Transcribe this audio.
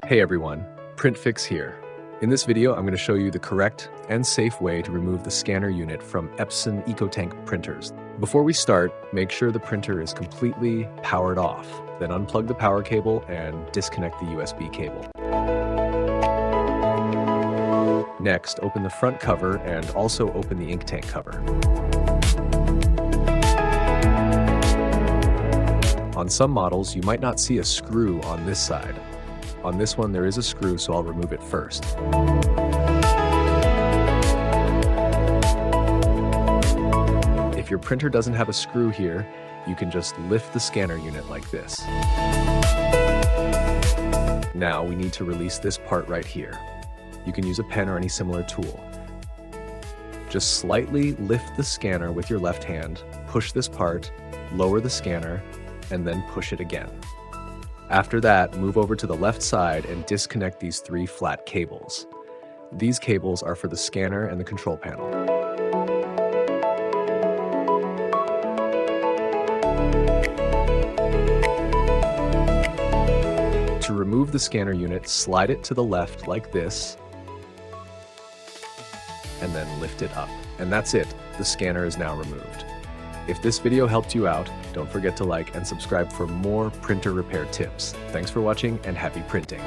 Hey everyone, PrintFix here. In this video, I'm going to show you the correct and safe way to remove the scanner unit from Epson EcoTank printers. Before we start, make sure the printer is completely powered off. Then unplug the power cable and disconnect the USB cable. Next, open the front cover and also open the ink tank cover. On some models, you might not see a screw on this side. On this one, there is a screw, so I'll remove it first. If your printer doesn't have a screw here, you can just lift the scanner unit like this. Now we need to release this part right here. You can use a pen or any similar tool. Just slightly lift the scanner with your left hand, push this part, lower the scanner, and then push it again. After that, move over to the left side and disconnect these 3 flat cables. These cables are for the scanner and the control panel. To remove the scanner unit, slide it to the left like this, and then lift it up. And that's it, the scanner is now removed. If this video helped you out, don't forget to like and subscribe for more printer repair tips. Thanks for watching and happy printing.